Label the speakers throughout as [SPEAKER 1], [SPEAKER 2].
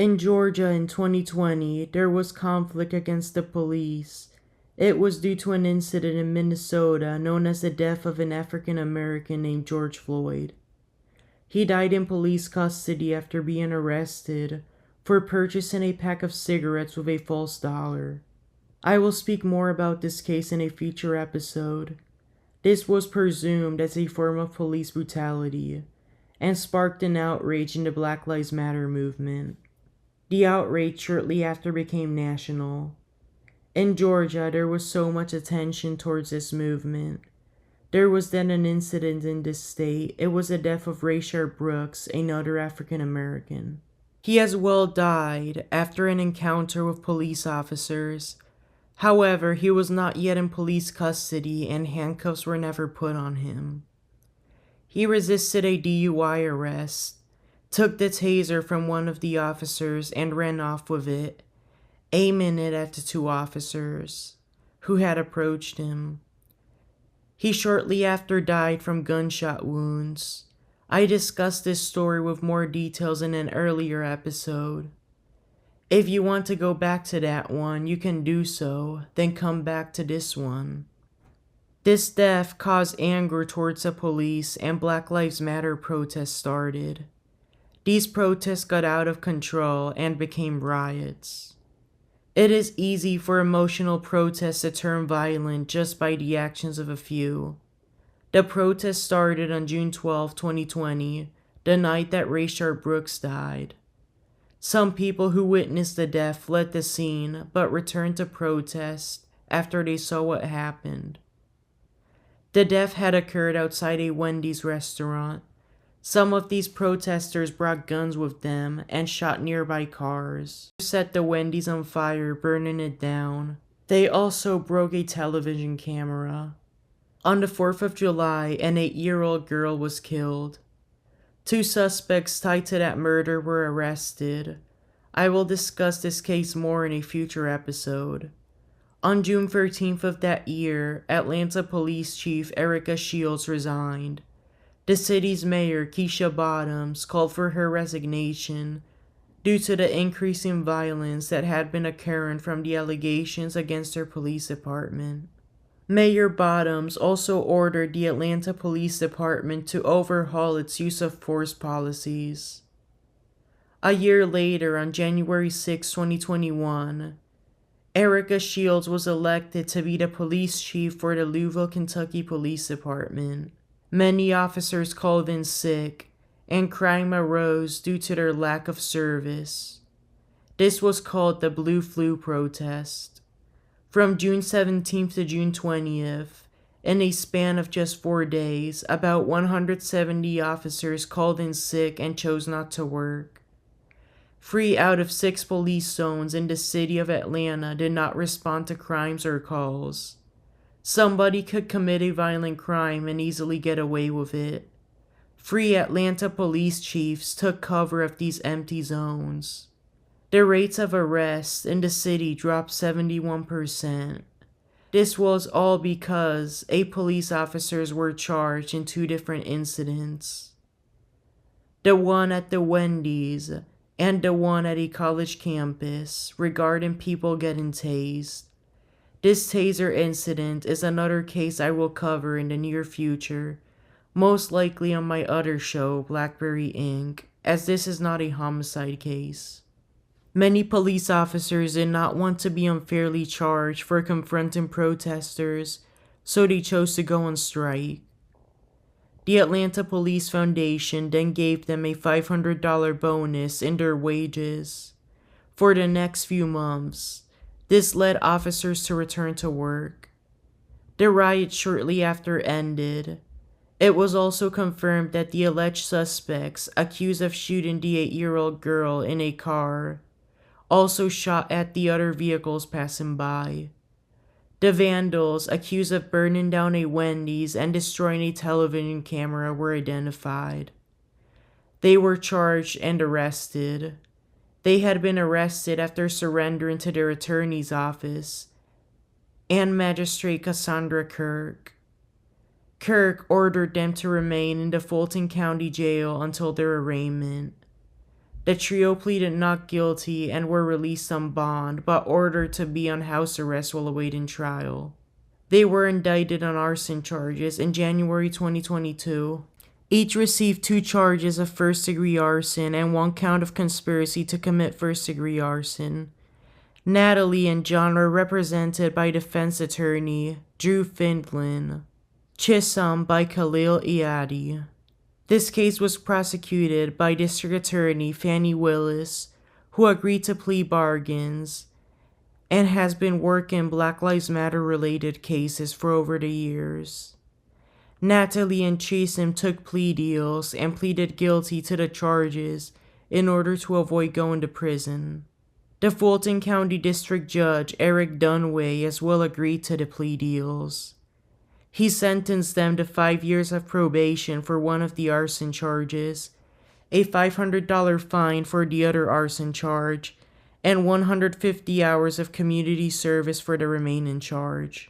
[SPEAKER 1] In Georgia in 2020, there was conflict against the police. It was due to an incident in Minnesota known as the death of an African American named George Floyd. He died in police custody after being arrested for purchasing a pack of cigarettes with a false dollar. I will speak more about this case in a future episode. This was presumed as a form of police brutality and sparked an outrage in the Black Lives Matter movement. The outrage shortly after became national. In Georgia, there was so much attention towards this movement. There was then an incident in this state. It was the death of Rayshard Brooks, another African American. He as well died after an encounter with police officers. However, he was not yet in police custody and handcuffs were never put on him. He resisted a DUI arrest, took the taser from one of the officers and ran off with it, aiming it at the two officers who had approached him. He shortly after died from gunshot wounds. I discussed this story with more details in an earlier episode. If you want to go back to that one, you can do so, then come back to this one. This death caused anger towards the police and Black Lives Matter protests started. These protests got out of control and became riots. It is easy for emotional protests to turn violent just by the actions of a few. The protest started on June 12, 2020, the night that Rayshard Brooks died. Some people who witnessed the death fled the scene but returned to protest after they saw what happened. The death had occurred outside a Wendy's restaurant. Some of these protesters brought guns with them and shot nearby cars. They set the Wendy's on fire, burning it down. They also broke a television camera. On the 4th of July, an 8-year-old girl was killed. 2 suspects tied to that murder were arrested. I will discuss this case more in a future episode. On June 13th of that year, Atlanta Police Chief Erica Shields resigned. The city's mayor, Keisha Bottoms, called for her resignation due to the increasing violence that had been occurring from the allegations against her police department. Mayor Bottoms also ordered the Atlanta Police Department to overhaul its use of force policies. A year later, on January 6, 2021, Erica Shields was elected to be the police chief for the Louisville, Kentucky Police Department. Many officers called in sick, and crime arose due to their lack of service. This was called the Blue Flu protest. From June 17th to June 20th, in a span of just 4 days, about 170 officers called in sick and chose not to work. 3 out of 6 police zones in the city of Atlanta did not respond to crimes or calls. Somebody could commit a violent crime and easily get away with it. 3 Atlanta police chiefs took cover of these empty zones. The rates of arrests in the city dropped 71%. This was all because 8 police officers were charged in 2 different incidents. The one at the Wendy's and the one at a college campus regarding people getting tased. This taser incident is another case I will cover in the near future, most likely on my other show, Blackberry Inc., as this is not a homicide case. Many police officers did not want to be unfairly charged for confronting protesters, so they chose to go on strike. The Atlanta Police Foundation then gave them a $500 bonus in their wages. For the next few months, this led officers to return to work. The riot shortly after ended. It was also confirmed that the alleged suspects accused of shooting the 8-year-old girl in a car also shot at the other vehicles passing by. The vandals accused of burning down a Wendy's and destroying a television camera were identified. They were charged and arrested. They had been arrested after surrendering to their attorney's office and Magistrate Cassandra Kirk. Kirk ordered them to remain in the Fulton County Jail until their arraignment. The trio pleaded not guilty and were released on bond, but ordered to be on house arrest while awaiting trial. They were indicted on arson charges in January 2022. Each received 2 charges of first-degree arson and 1 count of conspiracy to commit first-degree arson. Natalie and John were represented by defense attorney Drew Findlin, Chisholm by Khalil Iadi. This case was prosecuted by District Attorney Fannie Willis, who agreed to plea bargains and has been working Black Lives Matter related cases for over the years. Natalie and Chisholm took plea deals and pleaded guilty to the charges in order to avoid going to prison. The Fulton County District Judge Eric Dunway as well agreed to the plea deals. He sentenced them to 5 years of probation for one of the arson charges, a $500 fine for the other arson charge, and 150 hours of community service for the remaining charge.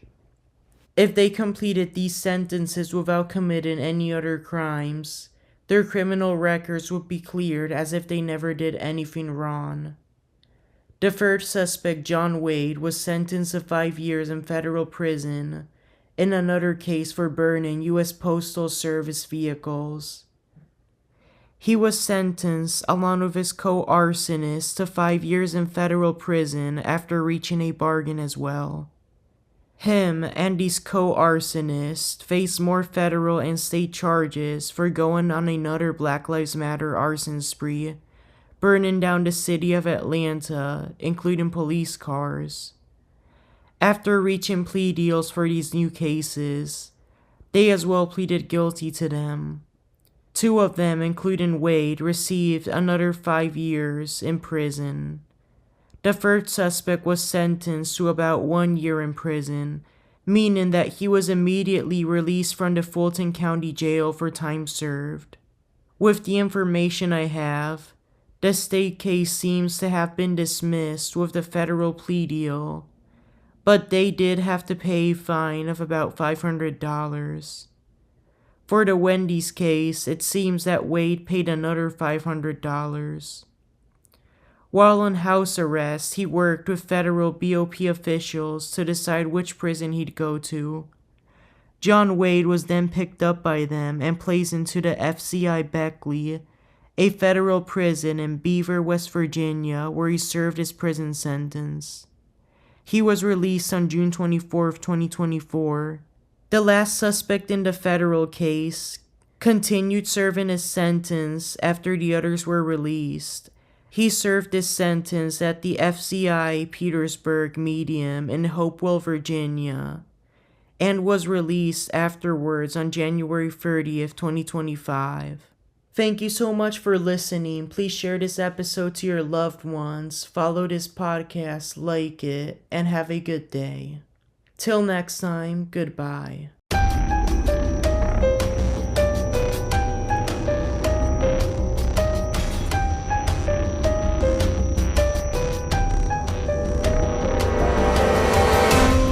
[SPEAKER 1] If they completed these sentences without committing any other crimes, their criminal records would be cleared as if they never did anything wrong. The third suspect, John Wade, was sentenced to 5 years in federal prison in another case for burning U.S. Postal Service vehicles. He was sentenced, along with his co-arsonist, to 5 years in federal prison after reaching a bargain as well. Him and his co-arsonist face more federal and state charges for going on another Black Lives Matter arson spree, burning down the city of Atlanta, including police cars. After reaching plea deals for these new cases, they as well pleaded guilty to them. 2 of them, including Wade, received another 5 years in prison. The third suspect was sentenced to about 1 year in prison, meaning that he was immediately released from the Fulton County Jail for time served. With the information I have, the state case seems to have been dismissed with the federal plea deal, but they did have to pay a fine of about $500. For the Wendy's case, it seems that Wade paid another $500. While on house arrest, he worked with federal BOP officials to decide which prison he'd go to. John Wade was then picked up by them and placed into the FCI Beckley, a federal prison in Beaver, West Virginia, where he served his prison sentence. He was released on June 24, 2024. The last suspect in the federal case continued serving his sentence after the others were released. He served his sentence at the FCI Petersburg Medium in Hopewell, Virginia, and was released afterwards on January 30th, 2025. Thank you so much for listening. Please share this episode to your loved ones, follow this podcast, like it, and have a good day. Till next time, goodbye.